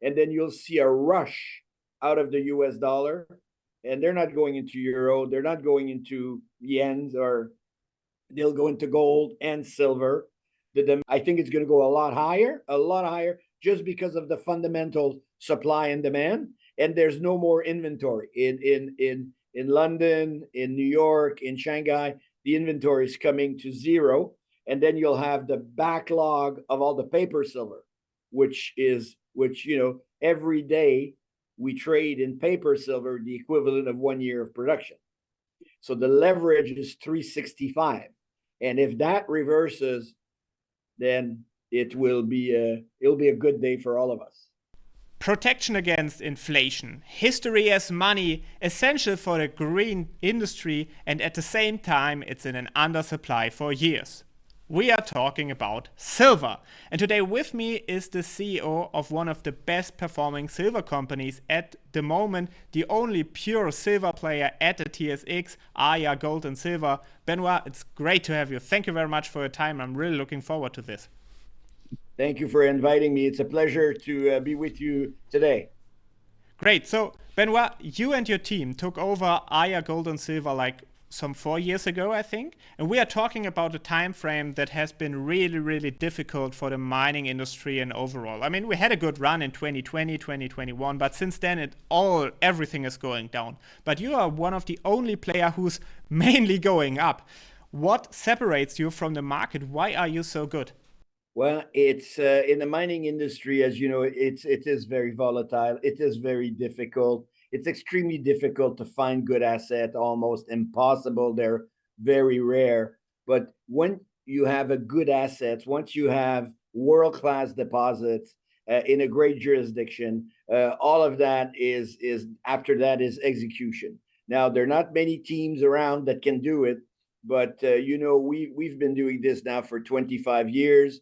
and then you'll see a rush out of the US dollar, and they're not going into euro, they're not going into yens, or they'll go into gold and silver. I think it's going to go a lot higher, just because of the fundamental supply and demand. And there's no more inventory in London, in New York, in Shanghai. The inventory is coming to zero, and then you'll have the backlog of all the paper silver, which every day we trade in paper silver the equivalent of 1 year of production. So the leverage is 365. And if that reverses, then it'll be a good day for all of us. Protection against inflation, history as money, essential for the green industry, and at the same time it's in an undersupply for years. We are talking about silver. And today with me is the CEO of one of the best performing silver companies at the moment, the only pure silver player at the TSX, Aya Gold and Silver. Benoit, it's great to have you. Thank you very much for your time. I'm really looking forward to this. Thank you for inviting me. It's a pleasure to be with you today. Great. So, Benoit, you and your team took over Aya Gold and Silver like some 4 years ago, I think. And we are talking about a time frame that has been really, really difficult for the mining industry and overall. I mean, we had a good run in 2020, 2021, but since then everything is going down. But you are one of the only player who's mainly going up. What separates you from the market? Why are you so good? Well, it's in the mining industry, as you know, it is very volatile. It is very difficult. It's extremely difficult to find good assets, almost impossible. They're very rare. But when you have a good assets, once you have world-class deposits in a great jurisdiction, all of that is after that is execution. Now, there are not many teams around that can do it, but we've been doing this now for 25 years.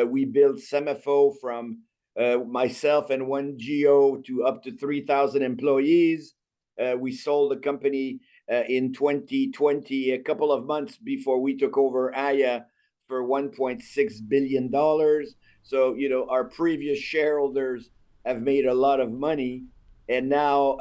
We built SEMAFO from myself and one GO to up to 3,000 employees. We sold the company in 2020, a couple of months before we took over Aya, for $1.6 billion. So, our previous shareholders have made a lot of money. And now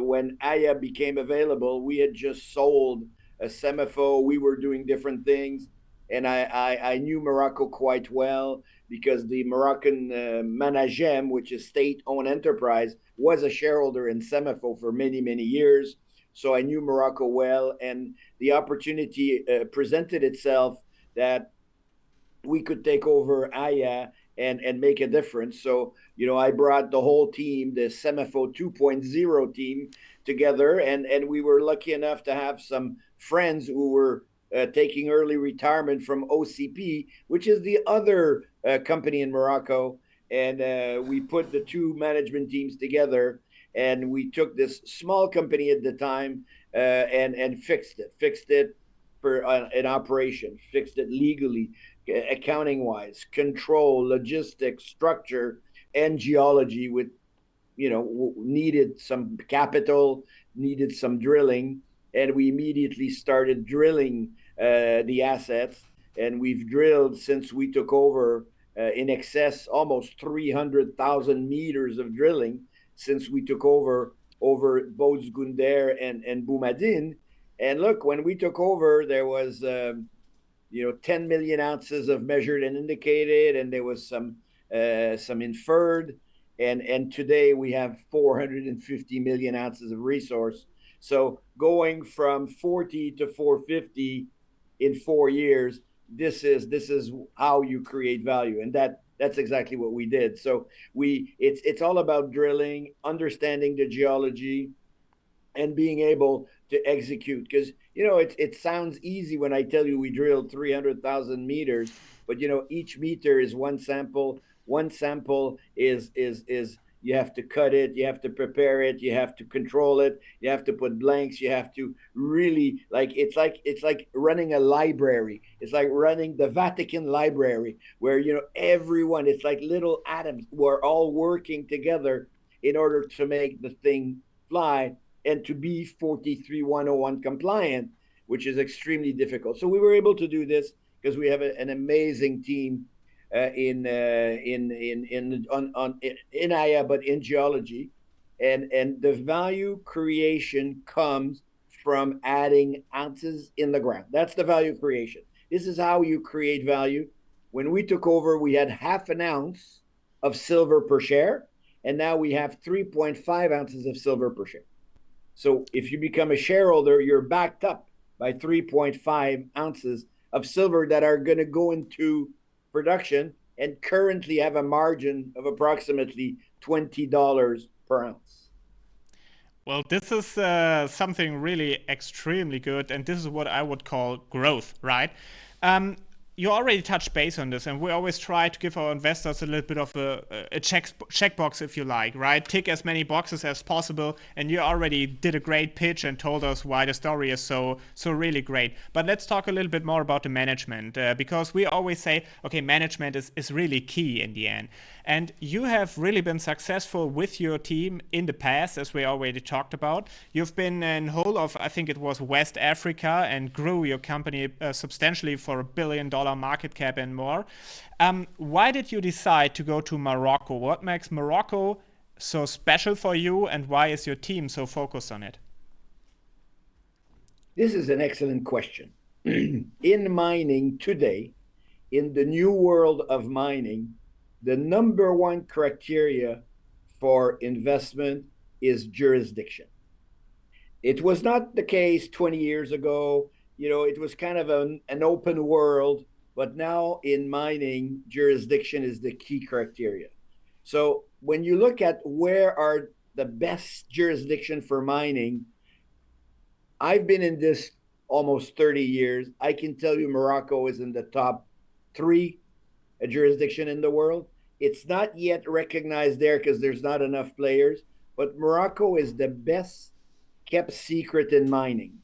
when Aya became available, we had just sold a SEMAFO. We were doing different things. And I knew Morocco quite well, because the Moroccan Managem, which is state-owned enterprise, was a shareholder in SEMAFO for many, many years. So I knew Morocco well, and the opportunity presented itself that we could take over Aya and make a difference. So, I brought the whole team, the SEMAFO 2.0 team, together, and we were lucky enough to have some friends who were taking early retirement from OCP, which is the other company in Morocco. And we put the two management teams together, and we took this small company at the time and fixed it for an operation, fixed it legally, accounting-wise, control, logistics, structure, and geology. With needed some capital, needed some drilling, and we immediately started drilling the assets, and we've drilled since we took over in excess almost 300,000 meters of drilling since we took over Boz-Gunder and Boumadine. And look, when we took over, there was 10 million ounces of measured and indicated, and there was some inferred, and today we have 450 million ounces of resource. So going from 40 to 450 in 4 years, this is how you create value, and that's exactly what we did. So it's all about drilling, understanding the geology, and being able to execute. Because it sounds easy when I tell you we drilled 300,000 meters, but each meter is one sample. One sample is you have to cut it, you have to prepare it, you have to control it, you have to put blanks, you have to really, it's like running a library. It's like running the Vatican library, where everyone, it's like little atoms who are all working together in order to make the thing fly and to be 43101 compliant, which is extremely difficult. So we were able to do this because we have an amazing team in Aya, but in geology, and the value creation comes from adding ounces in the ground. That's the value creation. This is how you create value. When we took over, we had half an ounce of silver per share, and now we have 3.5 ounces of silver per share. So if you become a shareholder, you're backed up by 3.5 ounces of silver that are going to go into production and currently have a margin of approximately $20 per ounce. Well, this is something really extremely good, and this is what I would call growth, right? You already touched base on this, and we always try to give our investors a little bit of a checkbox, if you like, right? Tick as many boxes as possible, and you already did a great pitch and told us why the story is so really great. But let's talk a little bit more about the management, because we always say, okay, management is really key in the end. And you have really been successful with your team in the past, as we already talked about. You've been in whole of, I think it was West Africa, and grew your company substantially for $1 billion market cap and more. Why did you decide to go to Morocco? What makes Morocco so special for you, and why is your team so focused on it? This is an excellent question. In mining today, in the new world of mining, the number one criteria for investment is jurisdiction. It was not the case 20 years ago. It was kind of an open world, but now in mining, jurisdiction is the key criteria. So when you look at where are the best jurisdiction for mining, I've been in this almost 30 years. I can tell you Morocco is in the top 3 jurisdiction in the world. It's not yet recognized there because there's not enough players, but Morocco is the best kept secret in mining.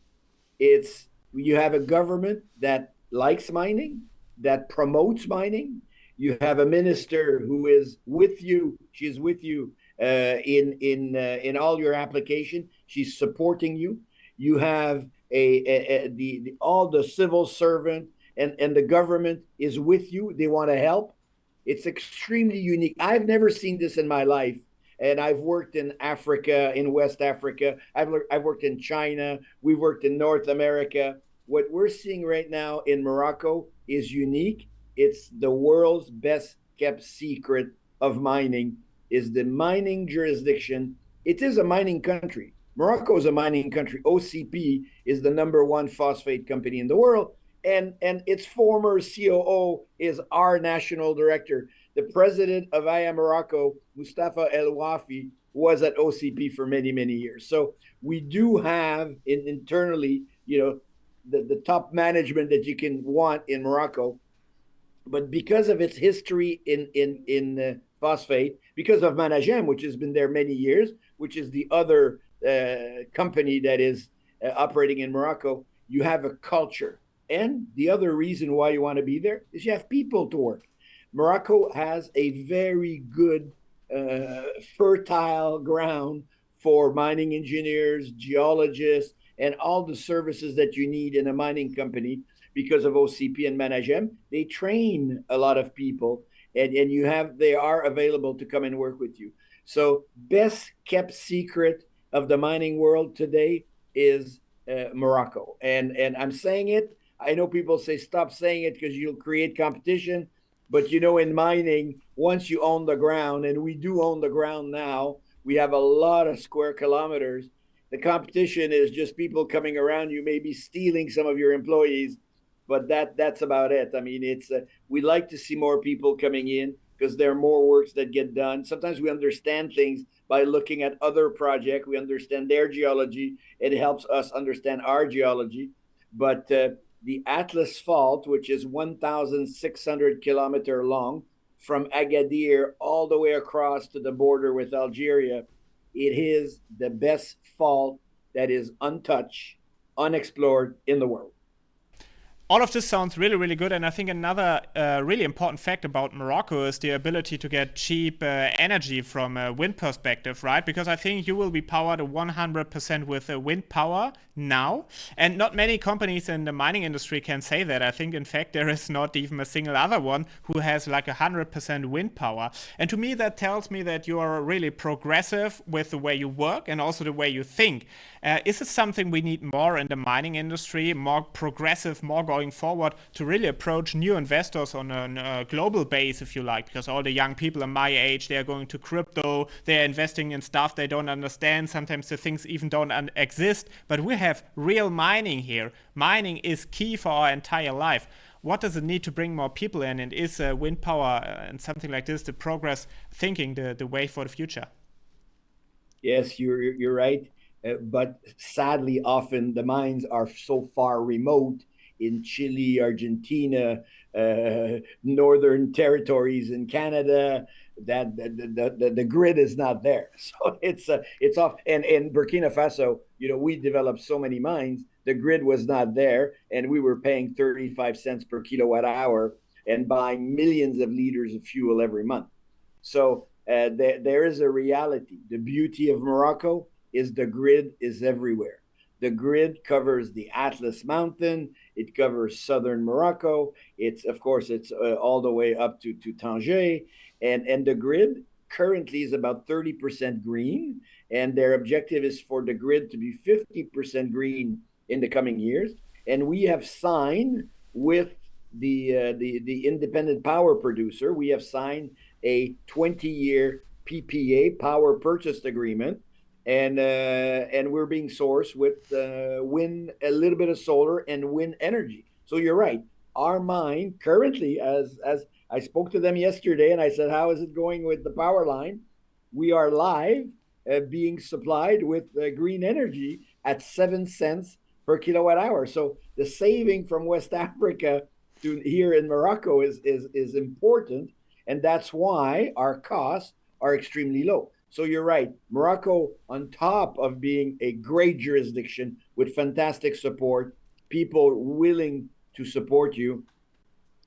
You have a government that likes mining, that promotes mining. You have a minister who is with you. She's with you in all your application. She's supporting you. You have all the civil servant and the government is with you. They want to help. It's extremely unique. I've never seen this in my life. And I've worked in Africa, in West Africa. I've worked in China. We've worked in North America. What we're seeing right now in Morocco is unique. It's the world's best kept secret of mining, is the mining jurisdiction. It is a mining country. Morocco is a mining country. OCP is the number 1 phosphate company in the world. And its former COO is our national director. The president of Aya Morocco, Mustafa El Wafi, was at OCP for many, many years. So we do have internally, the top management that you can want in Morocco. But because of its history in phosphate, because of Managem, which has been there many years, which is the other company that is operating in Morocco, you have a culture. And the other reason why you want to be there is you have people to work. Morocco has a very good, fertile ground for mining engineers, geologists, and all the services that you need in a mining company because of OCP and Managem. They train a lot of people, and they are available to come and work with you. So best kept secret of the mining world today is Morocco. And I'm saying it. I know people say stop saying it because you'll create competition. But in mining, once you own the ground, and we do own the ground now, we have a lot of square kilometers. The competition is just people coming around you, maybe stealing some of your employees, but that's about it. I mean, we like to see more people coming in because there are more works that get done. Sometimes we understand things by looking at other projects. We understand their geology. It helps us understand our geology. But the Atlas Fault, which is 1,600 kilometers long, from Agadir all the way across to the border with Algeria, it is the best fault that is untouched, unexplored in the world. All of this sounds really, really good. And I think another really important fact about Morocco is the ability to get cheap energy from a wind perspective, right? Because I think you will be powered 100% with wind power now. And not many companies in the mining industry can say that. I think, in fact, there is not even a single other one who has like 100% wind power. And to me, that tells me that you are really progressive with the way you work and also the way you think. Is it something we need more in the mining industry, more progressive, more going forward, to really approach new investors on a global base, if you like? Because all the young people in my age, they are going to crypto, they're investing in stuff they don't understand. Sometimes the things even don't exist. But we have real mining here. Mining is key for our entire life. What does it need to bring more people in? And is wind power and something like this, the progress thinking, the way for the future? Yes, you're right. But sadly, often the mines are so far remote in Chile, Argentina, northern territories in Canada that the grid is not there. So it's off. And in Burkina Faso, we developed so many mines, the grid was not there, and we were paying 35 cents per kilowatt hour and buying millions of liters of fuel every month. So there is a reality. The beauty of Morocco is the grid is everywhere. The grid covers the Atlas Mountain. It covers southern Morocco. It's all the way up to Tanger. And the grid currently is about 30% green. And their objective is for the grid to be 50% green in the coming years. And we have signed with the independent power producer, we have signed a 20-year PPA, power purchase agreement, and we're being sourced with wind, a little bit of solar and wind energy. So you're right. Our mine currently, as I spoke to them yesterday, and I said, how is it going with the power line? We are live, being supplied with green energy at 7 cents per kilowatt hour. So the saving from West Africa to here in Morocco is important, and that's why our costs are extremely low. So you're right, Morocco, on top of being a great jurisdiction with fantastic support, people willing to support you,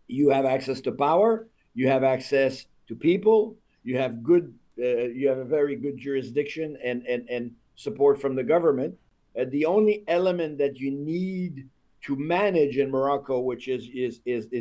you have access to power, you have access to people, you have a very good jurisdiction and support from the government. The only element that you need to manage in Morocco, which is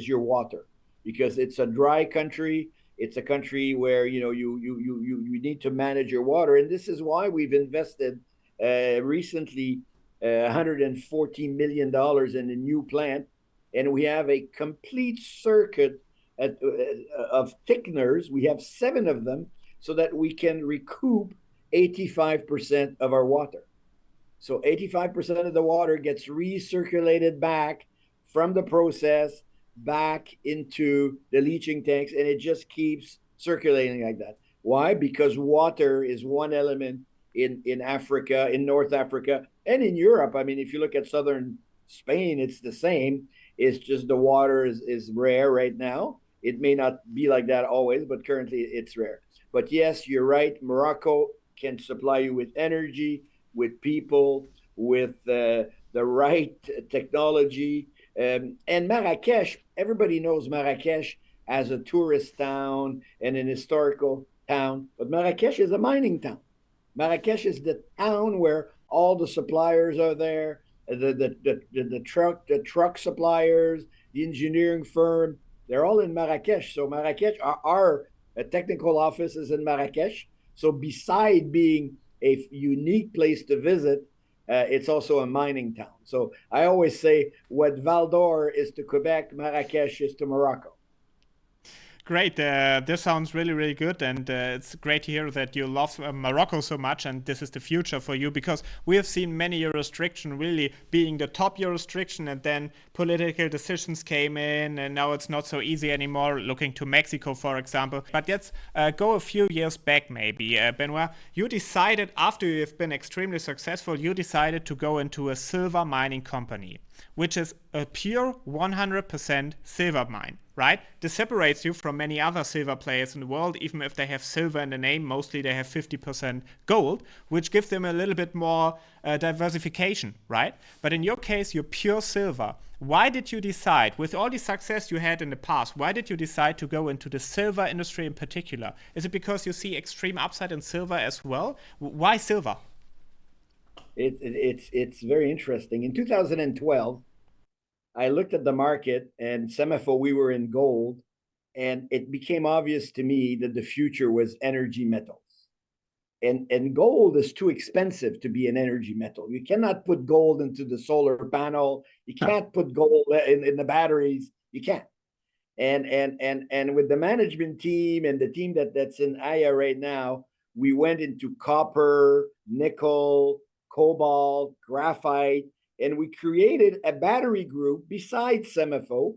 your water, because it's a dry country. It's a country where you need to manage your water, and this is why we've invested recently $114 million in a new plant, and we have a complete circuit of thickeners. We have 7 of them, so that we can recoup 85% of our water. So 85% of the water gets recirculated back from the process back into the leaching tanks, and it just keeps circulating like that. Why? Because water is one element in Africa, in North Africa, and in Europe. I mean, if you look at southern Spain, it's the same. It's just the water is rare right now. It may not be like that always, but currently it's rare. But yes, you're right. Morocco can supply you with energy, with people, with the right technology. And Marrakesh, everybody knows Marrakesh as a tourist town and an historical town, but Marrakesh is a mining town. Marrakesh is the town where all the suppliers are there, the truck suppliers, the engineering firm, they're all in Marrakesh. So Marrakesh, our technical office is in Marrakesh. So beside being a unique place to visit, it's also a mining town. So I always say what Val d'Or is to Quebec, Marrakesh is to Morocco. Great. This sounds really, really good. And it's great to hear that you love Morocco so much. And this is the future for you, because we have seen many jurisdictions really being the top jurisdiction, and then political decisions came in, and now it's not so easy anymore, looking to Mexico, for example. But let's go a few years back, maybe. Benoit, you decided, after you've been extremely successful, you decided to go into a silver mining company. which is a pure 100% silver mine, right? This separates you from many other silver players in the world. Even if they have silver in the name, mostly they have 50% gold, which gives them a little bit more diversification, right? But in your case, you're pure silver. Why did you decide, with all the success you had in the past, why did you decide to go into the silver industry in particular? Is it because you see extreme upside in silver as well? Why silver? It's very interesting. In 2012, I looked at the market, and SEMAFO, we were in gold, and it became obvious to me that the future was energy metals. And gold is too expensive to be an energy metal. You cannot put gold into the solar panel. You can't put gold in the batteries. You can't. And with the management team and the team that's in Aya right now, we went into copper, nickel, cobalt, graphite, and we created a battery group besides SEMAFO,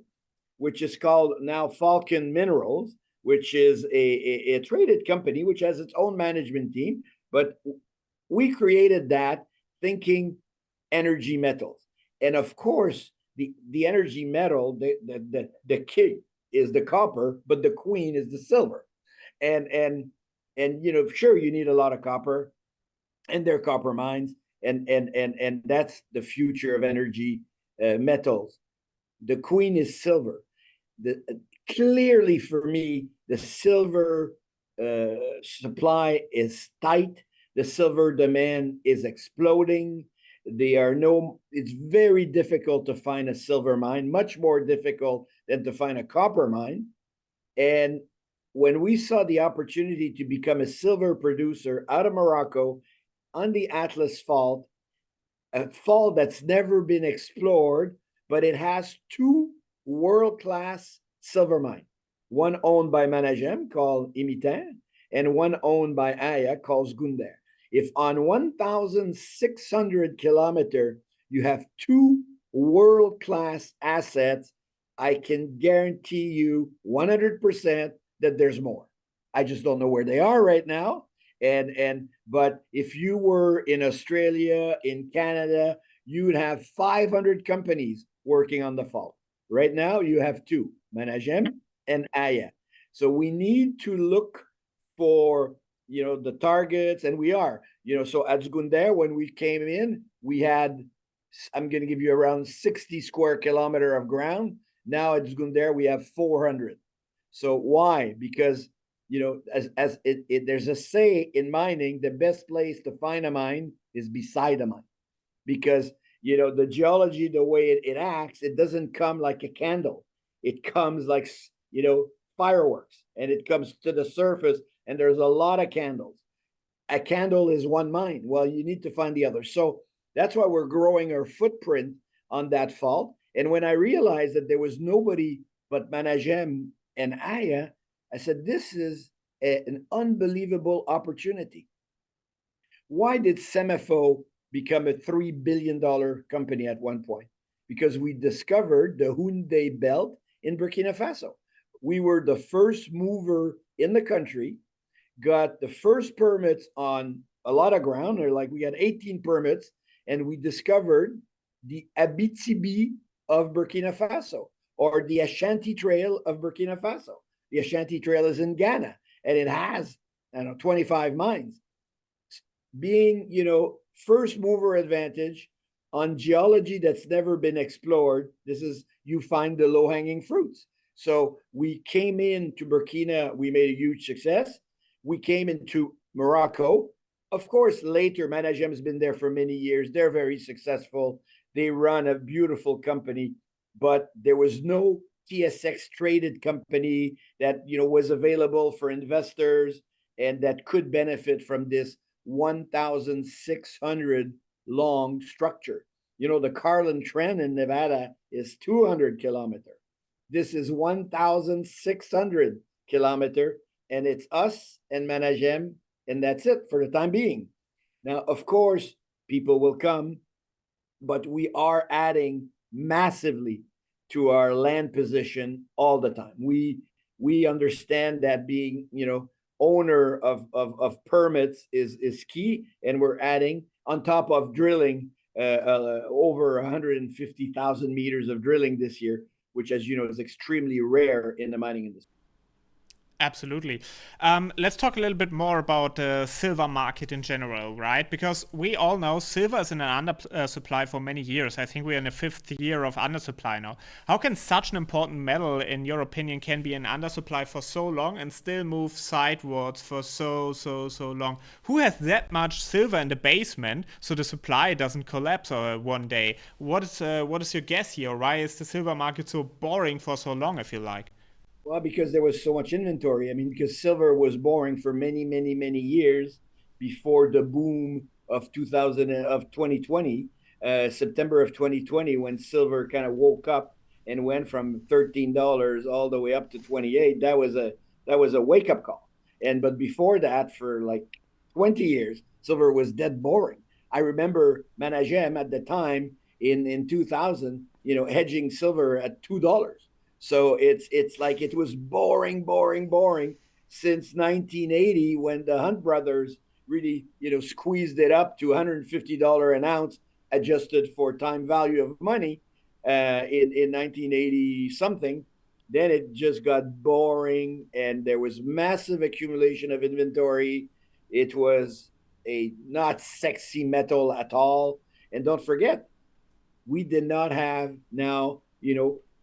which is called now Falcon Minerals, which is a traded company, which has its own management team. But we created that thinking energy metals. And of course, the energy metal, the king is the copper, but the queen is the silver. And sure, you need a lot of copper, and they're copper mines, and that's the future of energy metals. The queen is silver. Clearly, for me, the silver supply is tight. The silver demand is exploding. It's very difficult to find a silver mine, much more difficult than to find a copper mine. And when we saw the opportunity to become a silver producer out of Morocco on the Atlas Fault, a fault that's never been explored, but it has two world-class silver mines, one owned by Managem called Imiter, and one owned by Aya called Zgounder. If on 1,600 kilometers you have two world-class assets, I can guarantee you 100% that there's more. I just don't know where they are right now. But if you were in Australia, in Canada, you would have 500 companies working on the fault. Right now, you have two, Managem and Aya. So we need to look for the targets, and we are. So at Zgounder, when we came in, we had, I'm going to give you around 60 square kilometer of ground. Now at Zgounder, we have 400. So why? Because there's a say in mining, the best place to find a mine is beside a mine, because the geology, the way it acts, it doesn't come like a candle. It comes like fireworks, and it comes to the surface, and there's a lot of candles. A candle is one mine. Well, you need to find the other. So that's why we're growing our footprint on that fault. And when I realized that there was nobody but Managem and Aya, I said, this is an unbelievable opportunity. Why did SEMAFO become a $3 billion company at one point? Because we discovered the Houndé Belt in Burkina Faso. We were the first mover in the country, got the first permits on a lot of ground. We got 18 permits, and we discovered the Abitibi of Burkina Faso, or the Ashanti Trail of Burkina Faso. The Ashanti Trail is in Ghana, and it has, 25 mines. Being, first mover advantage on geology that's never been explored, you find the low-hanging fruits. So we came into Burkina, we made a huge success. We came into Morocco. Of course, later, Managem has been there for many years. They're very successful. They run a beautiful company, but there was no TSX traded company that was available for investors and that could benefit from this 1,600 long structure. The Carlin Trend in Nevada is 200 kilometers. This is 1,600 kilometers, and it's us and Managem, and that's it for the time being. Now, of course, people will come, but we are adding massively to our land position all the time. We understand that being, owner of permits is key, and we're adding on top of drilling. over 150,000 meters of drilling this year, which, as you know, is extremely rare in the mining industry. Absolutely. Let's talk a little bit more about the silver market in general, right? Because we all know silver is in an undersupply for many years. I think we're in the 5th year of undersupply now. How can such an important metal, in your opinion, can be in undersupply for so long and still move sidewards for so long? Who has that much silver in the basement so the supply doesn't collapse one day? What is your guess here? Why is the silver market so boring for so long, I feel like? Well, because there was so much inventory. I mean, because silver was boring for many, many, many years before the boom of 2020, September of 2020, when silver kind of woke up and went from $13 all the way up to 28. That was a wake up call. But before that, for like 20 years, silver was dead boring. I remember Managem at the time in 2000, hedging silver at $2. So it's like it was boring, boring, boring since 1980, when the Hunt brothers really, squeezed it up to $150 an ounce, adjusted for time value of money, in 1980 something. Then it just got boring, and there was massive accumulation of inventory. It was a not sexy metal at all. And don't forget, we did not have now,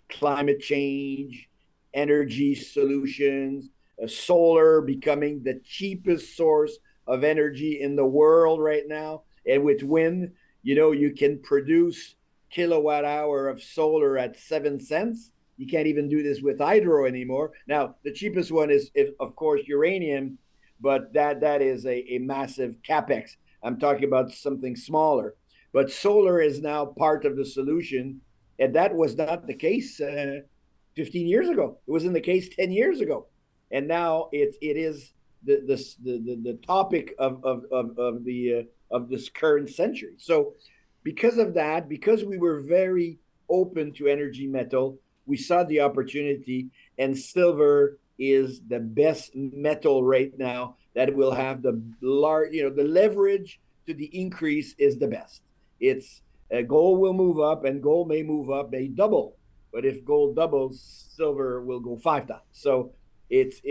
climate change, energy solutions, solar becoming the cheapest source of energy in the world right now. And with wind, you can produce kilowatt hour of solar at 7 cents. You can't even do this with hydro anymore. Now, the cheapest one is, of course, uranium, but that is a massive capex. I'm talking about something smaller. But solar is now part of the solution, and that was not the case 15 years ago. It wasn't the case 10 years ago, and now it is the topic of this current century. So, because of that, because we were very open to energy metal, we saw the opportunity, and silver is the best metal right now that will have the leverage to the increase is the best. It's gold will move up, and gold may move up, may double. But if gold doubles, silver will go 5 times. So it's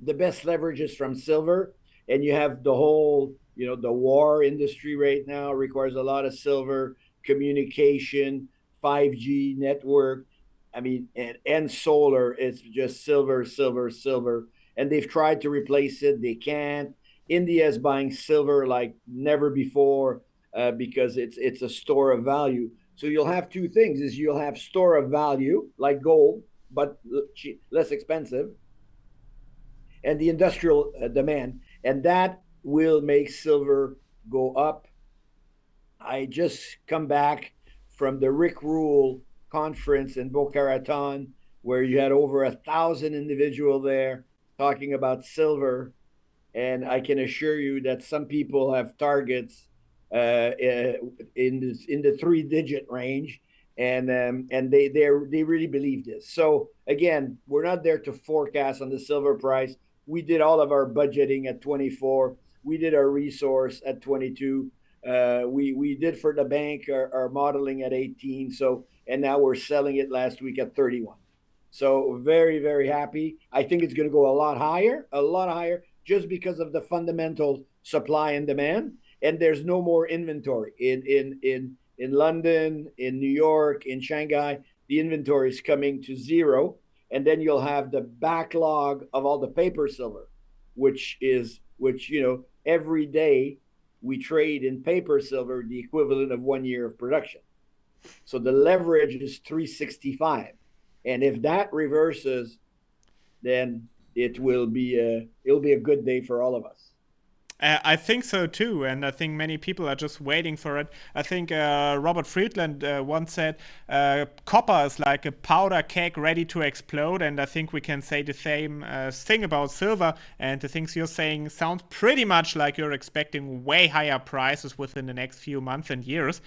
the best leverage is from silver, and you have the whole, the war industry right now requires a lot of silver, communication, 5G network. I mean, and solar, it's just silver, silver, silver. And they've tried to replace it. They can't. India is buying silver like never before, because it's a store of value. So you'll have two things: is you'll have store of value like gold, but less expensive, and the industrial demand, and that will make silver go up. I just come back from the Rick Rule conference in Boca Raton, where you had over 1,000 individuals there talking about silver, and I can assure you that some people have targets in the 3-digit range, and they really believe this. So again, we're not there to forecast on the silver price. We did all of our budgeting at 24. We did our resource at 22. We did for the bank our modeling at 18. So, and now we're selling it last week at 31. So very, very happy. I think it's going to go a lot higher, just because of the fundamental supply and demand. And there's no more inventory in London, in New York, in Shanghai. The inventory is coming to zero, and then you'll have the backlog of all the paper silver, which every day we trade in paper silver the equivalent of 1 year of production. So the leverage is 365, and if that reverses, then it'll be a good day for all of us. I think so too, and I think many people are just waiting for it. I think Robert Friedland once said, copper is like a powder keg ready to explode, and I think we can say the same thing about silver, and the things you're saying sound pretty much like you're expecting way higher prices within the next few months and years.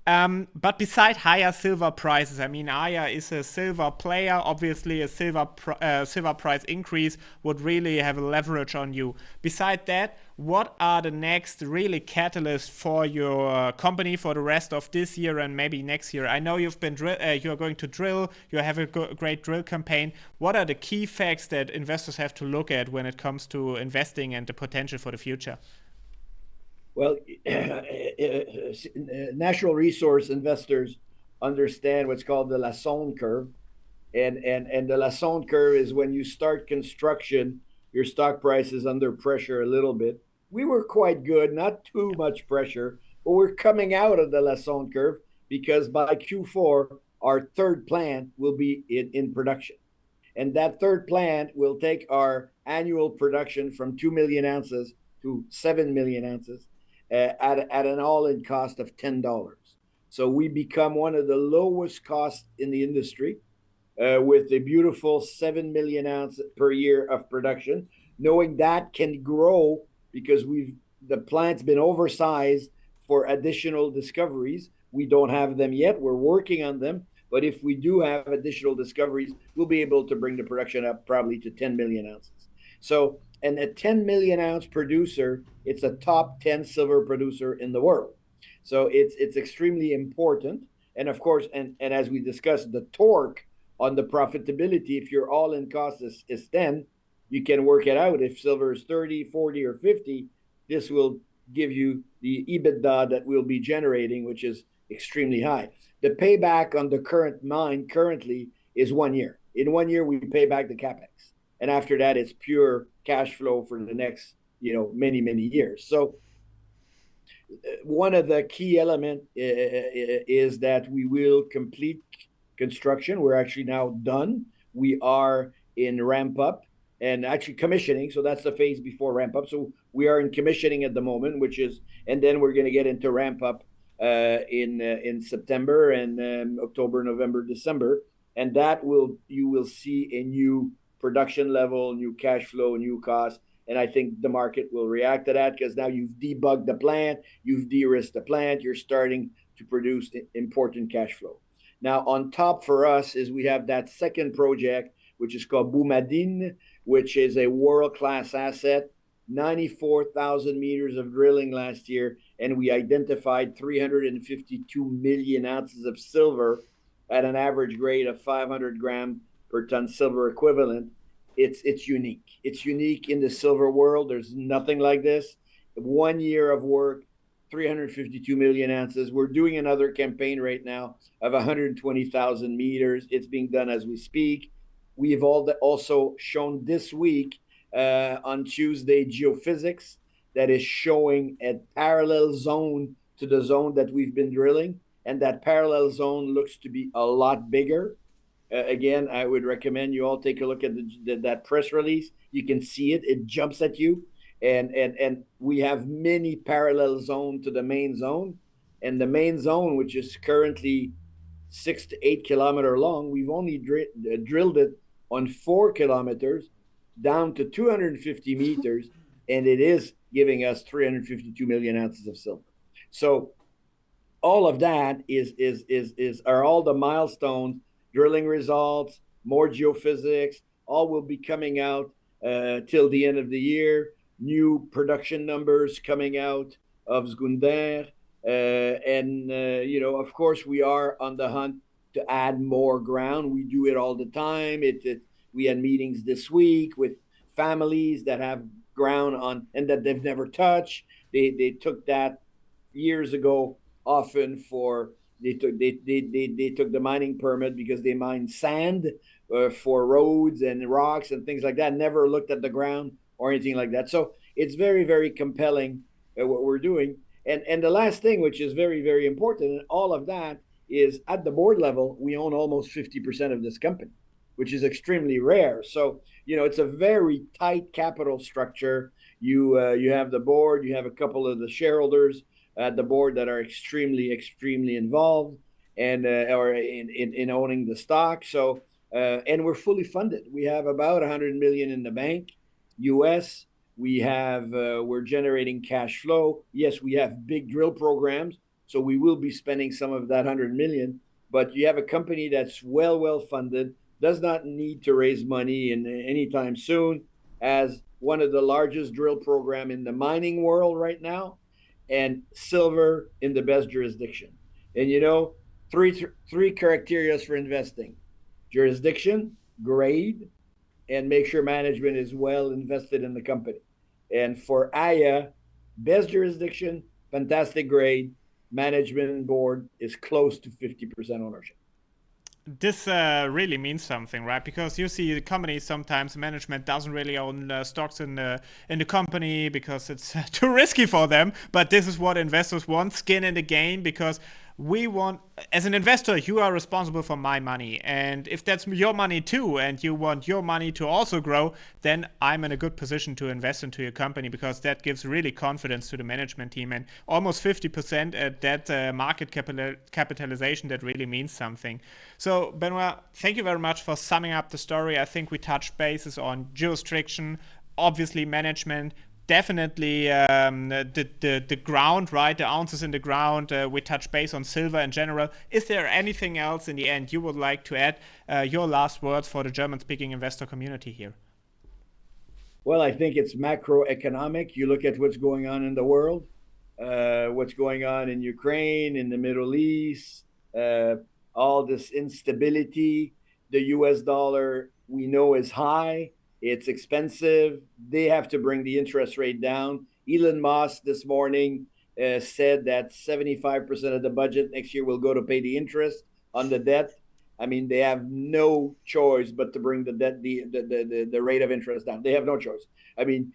But beside higher silver prices, I mean, Aya is a silver player. Obviously, a silver price increase would really have a leverage on you. Beside that, what are the next really catalysts for your company for the rest of this year and maybe next year? I know you've been you're going to drill. You have a great drill campaign. What are the key facts that investors have to look at when it comes to investing and the potential for the future? Well, natural resource investors understand what's called the Lassonde curve. And the Lassonde curve is when you start construction, your stock price is under pressure a little bit. We were quite good, not too much pressure, but we're coming out of the Lassonde curve because by Q4, our third plant will be in production. And that third plant will take our annual production from 2 million ounces to 7 million ounces at an all-in cost of $10. So we become one of the lowest costs in the industry with a beautiful 7 million ounce per year of production, knowing that can grow because the plant's been oversized for additional discoveries. We don't have them yet. We're working on them. But if we do have additional discoveries, we'll be able to bring the production up probably to 10 million ounces. So, and a 10 million ounce producer, it's a top 10 silver producer in the world. So it's extremely important. And of course, and as we discussed, the torque on the profitability, if your all-in cost is 10, you can work it out. If silver is 30, 40, or 50, this will give you the EBITDA that we'll be generating, which is extremely high. The payback on the current mine currently is 1 year. In 1 year, we pay back the capex. And after that, it's pure cash flow for the next, many, many years. So one of the key elements is that we will complete construction. We're actually now done. We are in ramp up and actually commissioning. So that's the phase before ramp up. So we are in commissioning at the moment, and then we're going to get into ramp up in September and October, November, December. And you will see a new production level, new cash flow, new cost. And I think the market will react to that because now you've debugged the plant, you've de-risked the plant, you're starting to produce important cash flow. Now, on top for us is we have that second project, which is called Boumadine, which is a world-class asset, 94,000 meters of drilling last year, and we identified 352 million ounces of silver at an average grade of 500 grams per ton silver equivalent. It's unique. It's unique in the silver world. There's nothing like this. 1 year of work, 352 million ounces. We're doing another campaign right now of 120,000 meters. It's being done as we speak. We've also shown this week on Tuesday geophysics that is showing a parallel zone to the zone that we've been drilling. And that parallel zone looks to be a lot bigger. Again, I would recommend you all take a look at that press release. You can see it. It jumps at you. And we have many parallel zones to the main zone. And the main zone, which is currently 6 to 8 kilometers long, we've only drilled it on 4 kilometers down to 250 meters, and it is giving us 352 million ounces of silver. So all of that are all the milestones, drilling results, more geophysics, all will be coming out till the end of the year. New production numbers coming out of Zgounder. Of course, we are on the hunt to add more ground. We do it all the time. We had meetings this week with families that have ground on and that they've never touched. They took that years ago often for they took the mining permit because they mine sand for roads and rocks and things like that, never looked at the ground or anything like that. So it's very, very compelling what we're doing. And the last thing, which is very, very important in all of that, is at the board level, we own almost 50% of this company, which is extremely rare. So, it's a very tight capital structure. You have the board, you have a couple of the shareholders at the board that are extremely, extremely involved and or in owning the stock. So, and we're fully funded. We have about 100 million in the bank, US. We're generating cash flow. Yes, we have big drill programs, So we will be spending some of that 100 million, but you have a company that's well funded, does not need to raise money in anytime soon, has one of the largest drill program in the mining world right now, and silver in the best jurisdiction. And three criteria for investing: jurisdiction, grade, and make sure management is well invested in the company. And for Aya, best jurisdiction, fantastic grade, management board is close to 50% ownership. This really means something, right? Because you see the companies, sometimes management doesn't really own stocks in the company because it's too risky for them. But this is what investors want: skin in the game, because we want, as an investor, you are responsible for my money. And if that's your money too, and you want your money to also grow, then I'm in a good position to invest into your company, because that gives really confidence to the management team. And almost 50% at that market capitalization, that really means something. So, Benoit, thank you very much for summing up the story. I think we touched bases on jurisdiction, obviously management, definitely the ground, right? The ounces in the ground. We touch base on silver in general. Is there anything else in the end you would like to add? Your last words for the German-speaking investor community here. Well, I think it's macroeconomic. You look at what's going on in the world, what's going on in Ukraine, in the Middle East, all this instability. The US dollar, we know, is high. It's expensive. They have to bring the interest rate down. Elon Musk this morning said that 75% of the budget next year will go to pay the interest on the debt. I mean, they have no choice but to bring the debt, the rate of interest down. They have no choice. I mean,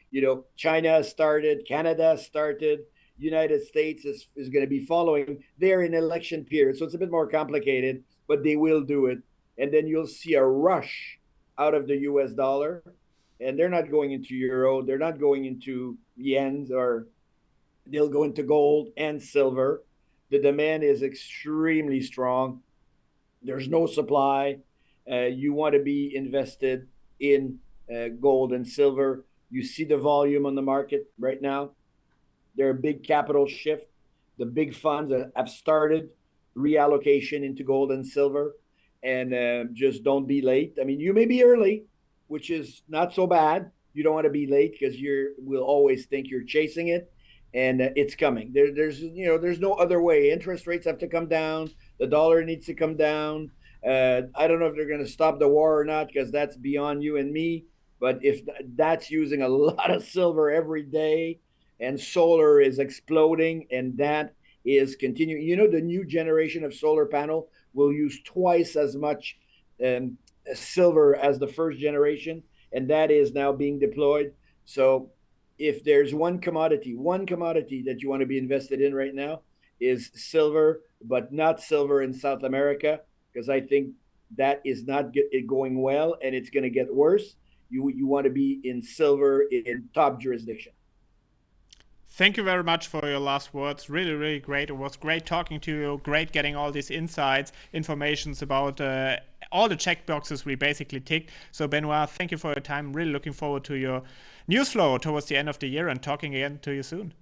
China started, Canada started, United States is going to be following. They're in election period, so it's a bit more complicated, but they will do it. And then you'll see a rush out of the US dollar, and they're not going into euro, they're not going into yens, or they'll go into gold and silver. The demand is extremely strong. There's no supply. You want to be invested in gold and silver. You see the volume on the market right now. There are big capital shift. The big funds have started reallocation into gold and silver. And just don't be late. I mean, you may be early, which is not so bad. You don't want to be late, because will always think you're chasing it, and it's coming. There's no other way. Interest rates have to come down. The dollar needs to come down. I don't know if they're going to stop the war or not, because that's beyond you and me. But if that's using a lot of silver every day, and solar is exploding, and that is continuing. The new generation of solar panel will use twice as much silver as the first generation, and that is now being deployed. So if there's one commodity that you want to be invested in right now, is silver, but not silver in South America, because I think that is not going well, and it's going to get worse. You want to be in silver in top jurisdiction. Thank you very much for your last words. Really, really great. It was great talking to you. Great getting all these insights, informations about all the check boxes we basically ticked. So, Benoit, thank you for your time. Really looking forward to your news flow towards the end of the year, and talking again to you soon.